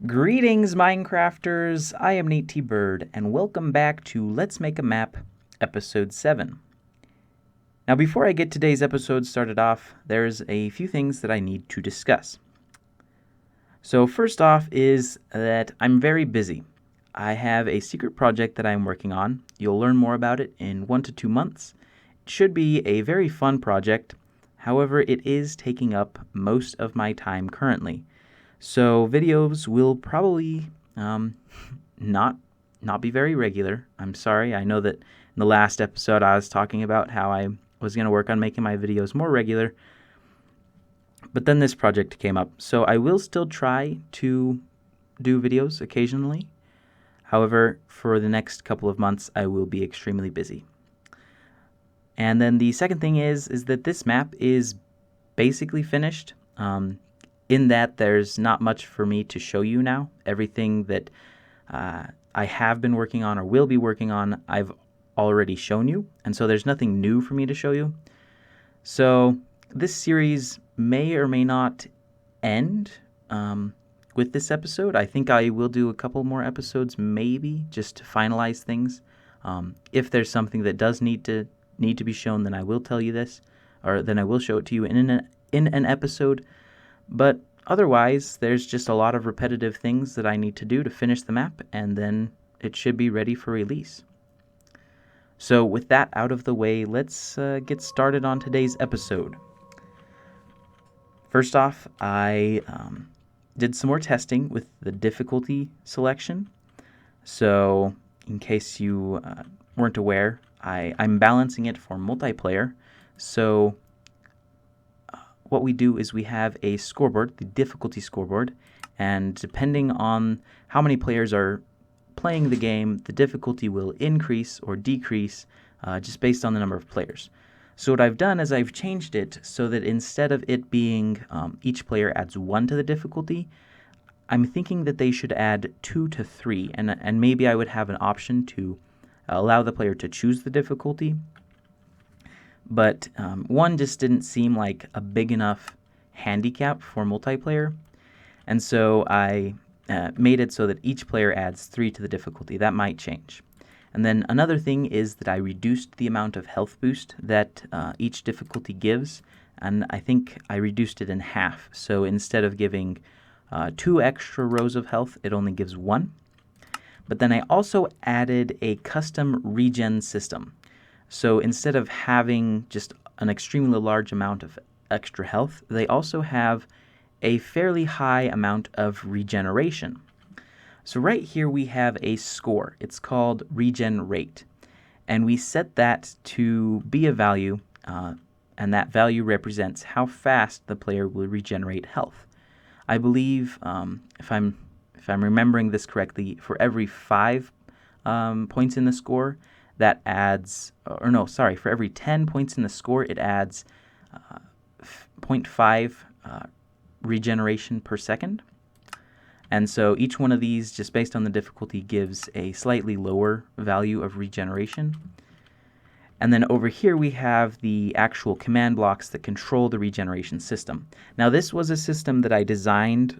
Greetings, Minecrafters! I am Nate T. Bird, and welcome back to Let's Make a Map, Episode 7. Now, before I get today's episode started off, there's a few things that I need to discuss. So, first off is that I'm very busy. I have a secret project that I'm working on. You'll learn more about it in 1 to 2 months. It should be a very fun project. However, it is taking up most of my time currently. So videos will probably not be very regular. I'm sorry. I know that in the last episode I was talking about how I was going to work on making my videos more regular. But then this project came up. So I will still try to do videos occasionally. However, for the next couple of months, I will be extremely busy. And then the second thing is that this map is basically finished. In that there's not much for me to show you now. Everything that I have been working on or will be working on, I've already shown you. And so there's nothing new for me to show you. So this series may or may not end with this episode. I think I will do a couple more episodes, maybe, just to finalize things. If there's something that does need to be shown, then I will tell you this, or then I will show it to you in an episode. But otherwise, there's just a lot of repetitive things that I need to do to finish the map, and then it should be ready for release. So with that out of the way, let's get started on today's episode. First off, I did some more testing with the difficulty selection. So in case you weren't aware, I'm balancing it for multiplayer. So what we do is we have a scoreboard, the difficulty scoreboard, and depending on how many players are playing the game, the difficulty will increase or decrease just based on the number of players. So what I've done is I've changed it so that instead of it being each player adds 1 to the difficulty, I'm thinking that they should add 2 to 3, and maybe I would have an option to allow the player to choose the difficulty. But 1 just didn't seem like a big enough handicap for multiplayer. And so I made it so that each player adds 3 to the difficulty. That might change. And then another thing is that I reduced the amount of health boost that each difficulty gives. And I think I reduced it in half. So instead of giving 2 extra rows of health, it only gives 1. But then I also added a custom regen system. So instead of having just an extremely large amount of extra health, they also have a fairly high amount of regeneration. So right here we have a score. It's called regen rate. And we set that to be a value, and that value represents how fast the player will regenerate health. I believe, if I'm remembering this correctly, for every 5 points in the score, that adds, for every 10 points in the score, it adds 0.5 regeneration per second. And so each one of these, just based on the difficulty, gives a slightly lower value of regeneration. And then over here we have the actual command blocks that control the regeneration system. Now this was a system that I designed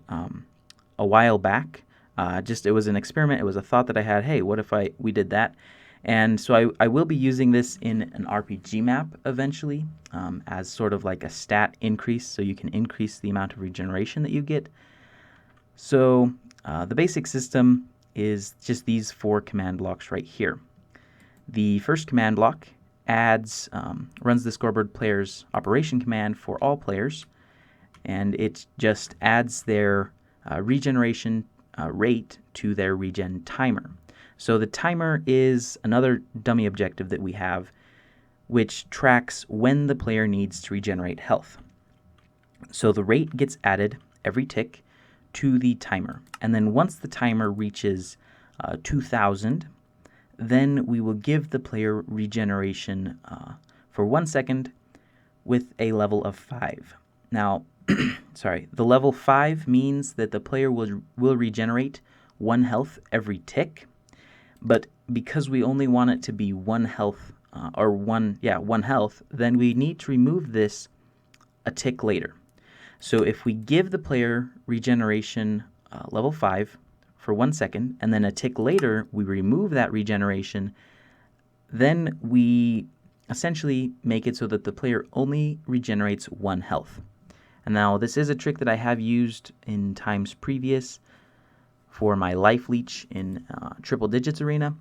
a while back. It was an experiment. It was a thought that I had, hey, what if we did that? And so I will be using this in an RPG map eventually as sort of like a stat increase, so you can increase the amount of regeneration that you get. So the basic system is just these 4 command blocks right here. The first command block runs the scoreboard player's operation command for all players, and it just adds their regeneration rate to their regen timer. So the timer is another dummy objective that we have, which tracks when the player needs to regenerate health. So the rate gets added every tick to the timer. And then once the timer reaches 2,000, then we will give the player regeneration for 1 second with a level of 5. Now, the level 5 means that the player will regenerate 1 health every tick. But because we only want it to be 1 health, 1 health, then we need to remove this a tick later. So if we give the player regeneration level 5 for 1 second, and then a tick later we remove that regeneration, then we essentially make it so that the player only regenerates 1 health. And now this is a trick that I have used in times previous for my life leech in triple digits arena,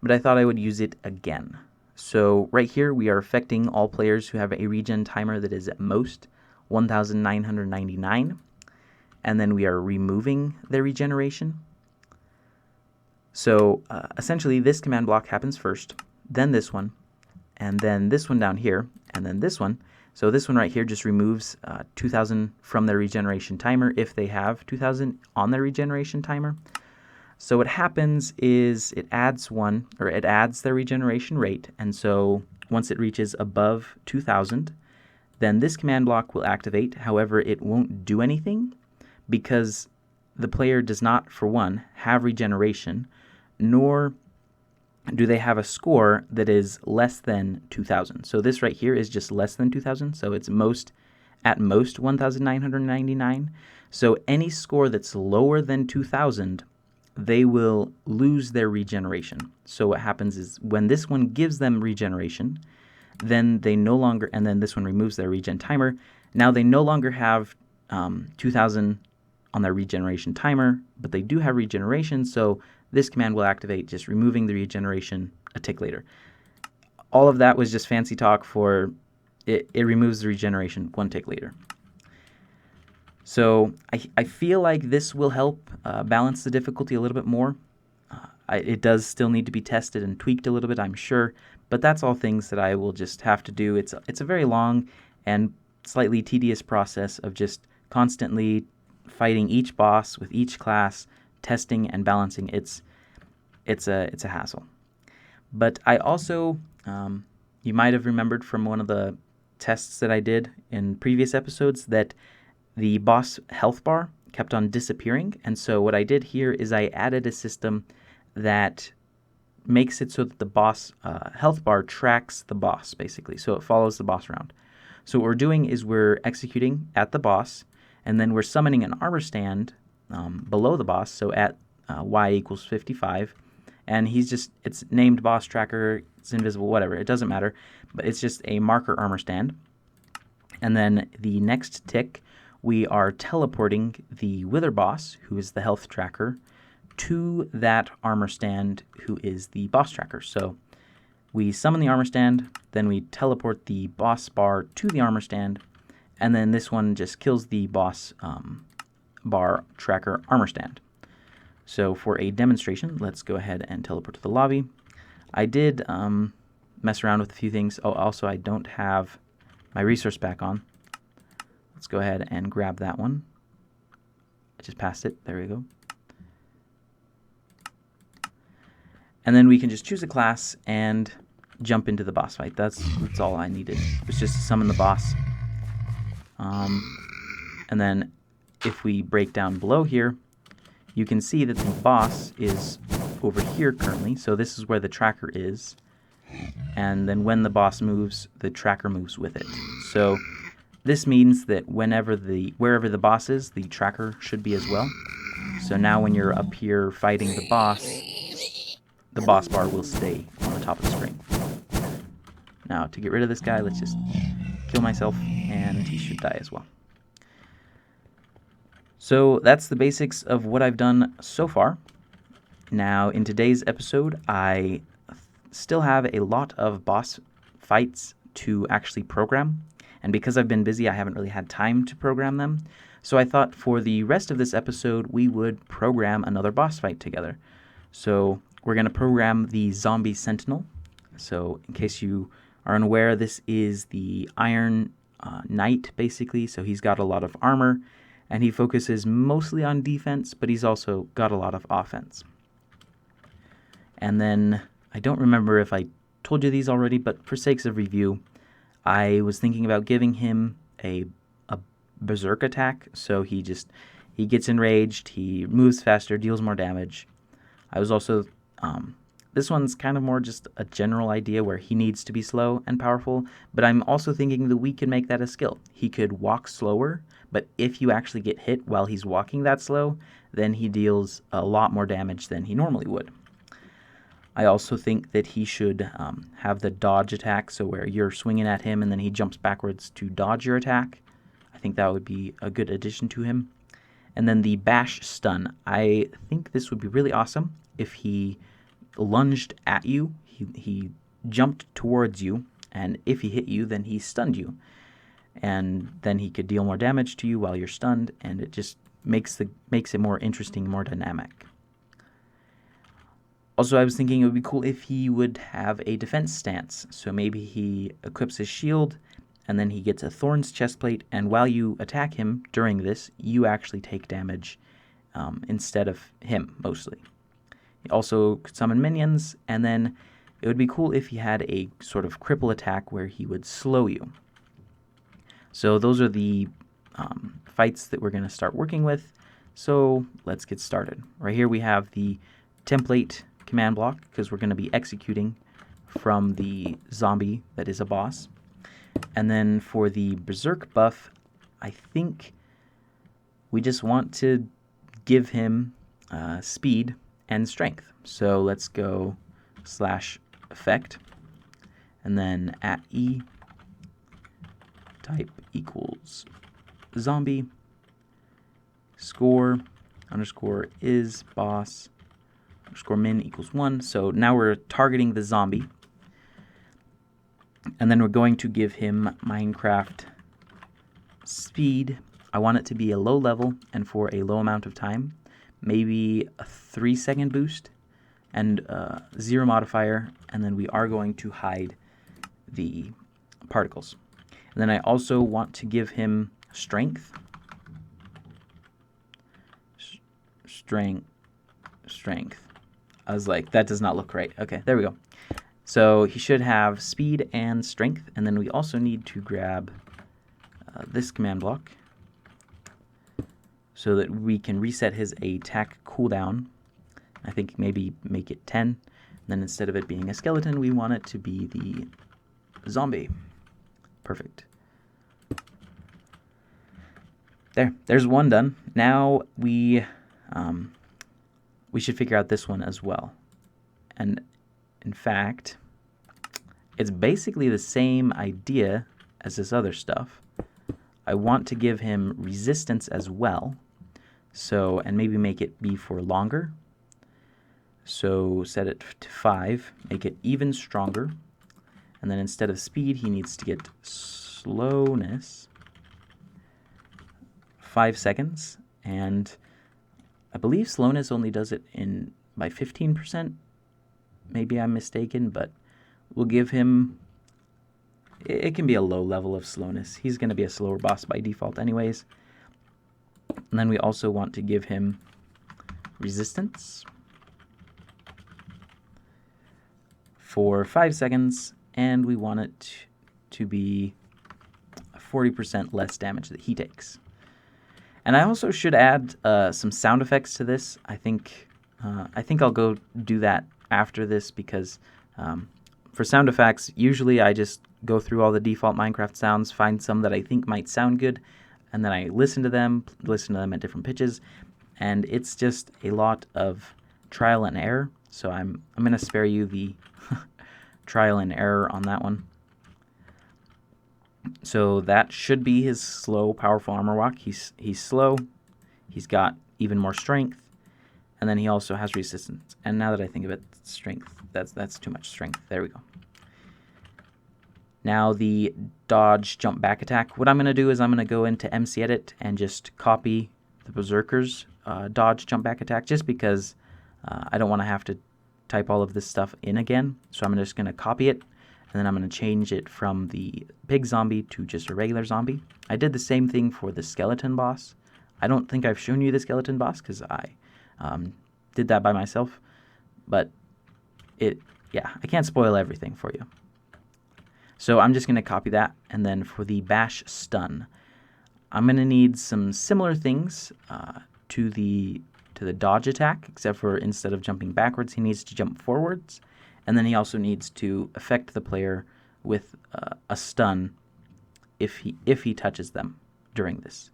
but I thought I would use it again. So right here we are affecting all players who have a regen timer that is at most 1,999, and then we are removing their regeneration. So essentially this command block happens first, then this one, and then this one down here, and then this one. So this one right here just removes 2,000 from their regeneration timer if they have 2,000 on their regeneration timer. So what happens is it adds their regeneration rate, and so once it reaches above 2,000, then this command block will activate. However, it won't do anything because the player does not, for one, have regeneration, nor do they have a score that is less than 2,000. So this right here is just less than 2,000, so it's at most 1,999. So any score that's lower than 2,000, they will lose their regeneration. So what happens is when this one gives them regeneration, then they no longer, and then this one removes their regen timer, now they no longer have 2,000 on their regeneration timer, but they do have regeneration, so this command will activate, just removing the regeneration a tick later. All of that was just fancy talk for it removes the regeneration 1 tick later. So I feel like this will help balance the difficulty a little bit more. It does still need to be tested and tweaked a little bit, I'm sure, but that's all things that I will just have to do. It's a very long and slightly tedious process of just constantly fighting each boss with each class, testing and balancing. It's a hassle. But I also, you might have remembered from one of the tests that I did in previous episodes that the boss health bar kept on disappearing, and so what I did here is I added a system that makes it so that the boss health bar tracks the boss, basically, so it follows the boss around. So what we're doing is we're executing at the boss, and then we're summoning an armor stand below the boss, so at y equals 55, and it's named boss tracker, it's invisible, whatever, it doesn't matter, but it's just a marker armor stand. And then the next tick, we are teleporting the Wither boss, who is the health tracker, to that armor stand, who is the boss tracker. So we summon the armor stand, then we teleport the boss bar to the armor stand, and then this one just kills the boss bar tracker armor stand. So for a demonstration, let's go ahead and teleport to the lobby. I did mess around with a few things. Oh, also I don't have my resource back on. Let's go ahead and grab that one. I just passed it. There we go. And then we can just choose a class and jump into the boss fight. That's all I needed. It was just to summon the boss. And then if we break down below here, you can see that the boss is over here currently. So this is where the tracker is. And then when the boss moves, the tracker moves with it. So this means that wherever the boss is, the tracker should be as well. So now when you're up here fighting the boss bar will stay on the top of the screen. Now to get rid of this guy, let's just kill myself, and he should die as well. So that's the basics of what I've done so far. Now in today's episode, I still have a lot of boss fights to actually program. And because I've been busy, I haven't really had time to program them. So I thought for the rest of this episode, we would program another boss fight together. So we're going to program the Zombie Sentinel. So in case you are unaware, this is the Iron Knight, basically. So he's got a lot of armor, and he focuses mostly on defense, but he's also got a lot of offense. And then, I don't remember if I told you these already, but for sakes of review, I was thinking about giving him a berserk attack, so he gets enraged, he moves faster, deals more damage. I was also, this one's kind of more just a general idea where he needs to be slow and powerful, but I'm also thinking that we can make that a skill. He could walk slower, but if you actually get hit while he's walking that slow, then he deals a lot more damage than he normally would. I also think that he should have the dodge attack, so where you're swinging at him and then he jumps backwards to dodge your attack. I think that would be a good addition to him. And then the bash stun. I think this would be really awesome if he lunged at you, he jumped towards you, and if he hit you, then he stunned you. And then he could deal more damage to you while you're stunned, and it just makes it more interesting, more dynamic. Also, I was thinking it would be cool if he would have a defense stance. So maybe he equips his shield, and then he gets a Thorns chestplate, and while you attack him during this, you actually take damage instead of him, mostly. He also could summon minions, and then it would be cool if he had a sort of cripple attack where he would slow you. So those are the fights that we're going to start working with. So let's get started. Right here we have the template command block, because we're going to be executing from the zombie that is a boss. And then for the berserk buff, I think we just want to give him speed and strength. So let's go /effect, and then at E, type equals zombie, score underscore is boss underscore min equals 1. So now we're targeting the zombie. And then we're going to give him Minecraft speed. I want it to be a low level and for a low amount of time. Maybe a 3-second boost and 0 modifier. And then we are going to hide the particles. And then I also want to give him strength. Strength. I was like, that does not look right. Okay, there we go. So he should have speed and strength, and then we also need to grab this command block so that we can reset his attack cooldown. I think maybe make it 10. And then instead of it being a skeleton, we want it to be the zombie. Perfect. There's one done. Now we should figure out this one as well. And in fact, it's basically the same idea as this other stuff. I want to give him resistance as well. So, and maybe make it be for longer. So set it to 5, make it even stronger. And then instead of speed, he needs to get slowness, 5 seconds. And I believe slowness only does it by 15%. Maybe I'm mistaken, but we'll give him, it can be a low level of slowness. He's going to be a slower boss by default anyways. And then we also want to give him resistance for 5 seconds, and we want it to be 40% less damage that he takes. And I also should add some sound effects to this. I think I'll go do that after this, because for sound effects, usually I just go through all the default Minecraft sounds, find some that I think might sound good, and then I listen to them at different pitches, and it's just a lot of trial and error. So I'm going to spare you the trial and error on that one. So that should be his slow, powerful armor walk. He's slow. He's got even more strength. And then he also has resistance. And now that I think of it, strength. That's too much strength. There we go. Now the dodge jump back attack. What I'm going to do is I'm going to go into MC Edit and just copy the Berserker's dodge jump back attack, just because I don't want to have to type all of this stuff in again. So I'm just going to copy it, and then I'm going to change it from the big zombie to just a regular zombie. I did the same thing for the skeleton boss. I don't think I've shown you the skeleton boss because I did that by myself, but I can't spoil everything for you. So I'm just going to copy that, and then for the bash stun, I'm going to need some similar things to the dodge attack, except for instead of jumping backwards, he needs to jump forwards, and then he also needs to affect the player with a stun if he touches them during this.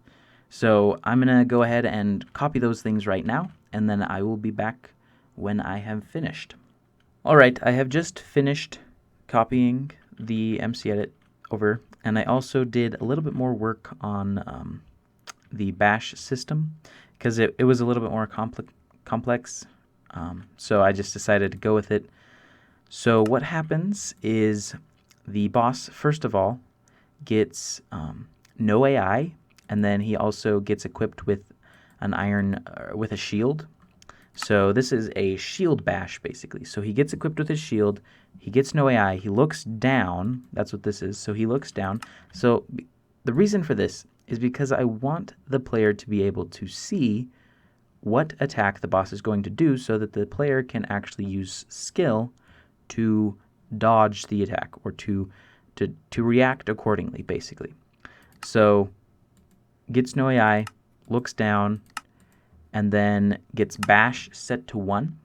So I'm going to go ahead and copy those things right now, and then I will be back when I have finished. All right, I have just finished copying the MC Edit over, and I also did a little bit more work on the bash system because it was a little bit more complex. So I just decided to go with it. So what happens is the boss, first of all, gets no AI, and then he also gets equipped with an iron, with a shield. So this is a shield bash, basically. So he gets equipped with his shield, he gets no AI, he looks down, that's what this is, so he looks down. So the reason for this is because I want the player to be able to see what attack the boss is going to do so that the player can actually use skill to dodge the attack or to react accordingly, basically. So gets no AI, looks down, and then gets bash set to 1.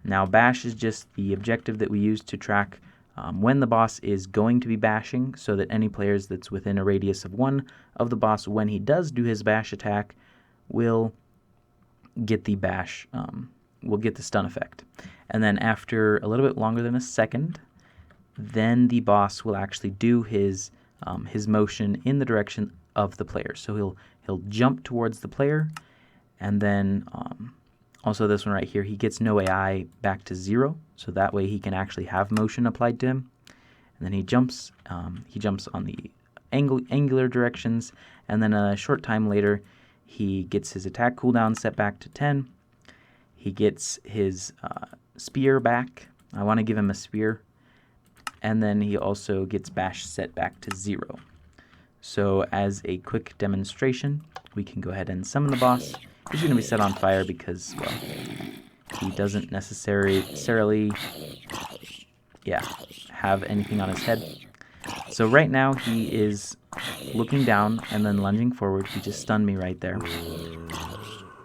Now bash is just the objective that we use to track when the boss is going to be bashing, so that any players that's within a radius of 1 of the boss when he does do his bash attack will get the bash, will get the stun effect. And then after a little bit longer than a second, then the boss will actually do his motion in the direction of the player. So he'll jump towards the player, and then also this one right here, he gets no AI back to 0, so that way he can actually have motion applied to him. And then he jumps on the angular directions, and then a short time later, he gets his attack cooldown set back to 10. He gets his spear back. I want to give him a spear. And then he also gets bash set back to 0. So as a quick demonstration, we can go ahead and summon the boss. He's going to be set on fire because, well, he doesn't necessarily, have anything on his head. So right now he is looking down and then lunging forward. He just stunned me right there.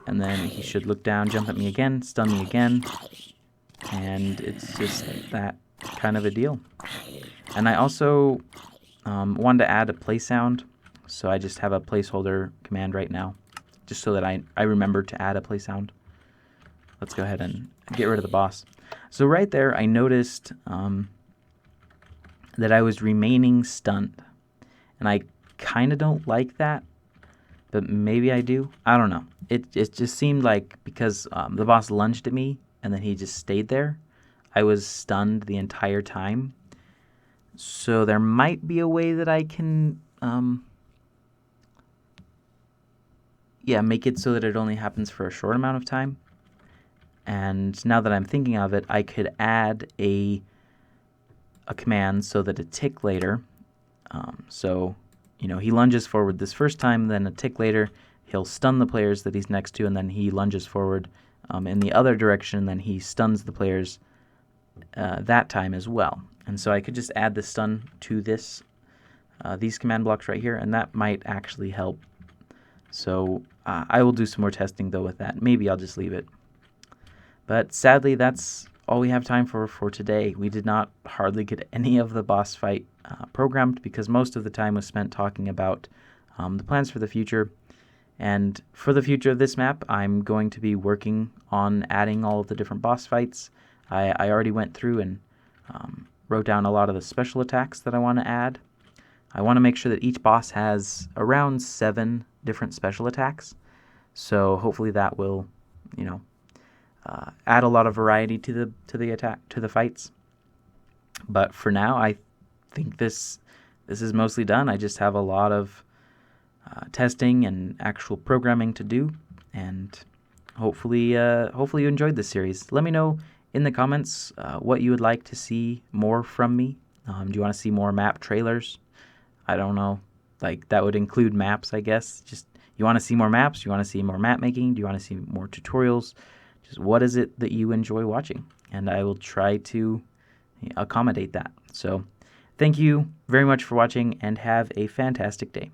And then he should look down, jump at me again, stun me again. And it's just that kind of a deal. And I also wanted to add a play sound. So I just have a placeholder command right now, just so that I remember to add a play sound. Let's go ahead and get rid of the boss. So right there, I noticed that I was remaining stunned. And I kind of don't like that, but maybe I do. I don't know. It just seemed like because the boss lunged at me and then he just stayed there, I was stunned the entire time. So there might be a way that I can make it so that it only happens for a short amount of time. And now that I'm thinking of it, I could add a command so that a tick later, he lunges forward this first time, then a tick later, he'll stun the players that he's next to, and then he lunges forward in the other direction, and then he stuns the players that time as well. And so I could just add the stun to these command blocks right here, and that might actually help. So I will do some more testing, though, with that. Maybe I'll just leave it. But sadly, that's all we have time for today. We did not hardly get any of the boss fight programmed because most of the time was spent talking about the plans for the future. And for the future of this map, I'm going to be working on adding all of the different boss fights. I already went through and wrote down a lot of the special attacks that I want to add. I want to make sure that each boss has around 7 different special attacks. So hopefully that will, add a lot of variety to the fights. But for now, I think this is mostly done. I just have a lot of testing and actual programming to do, and hopefully you enjoyed this series. Let me know in the comments what you would like to see more from me. Do you want to see more map trailers? I don't know. Like, that would include maps, I guess. Just, you want to see more maps? You want to see more map making? Do you want to see more tutorials? Just what is it that you enjoy watching? And I will try to accommodate that. So thank you very much for watching, and have a fantastic day.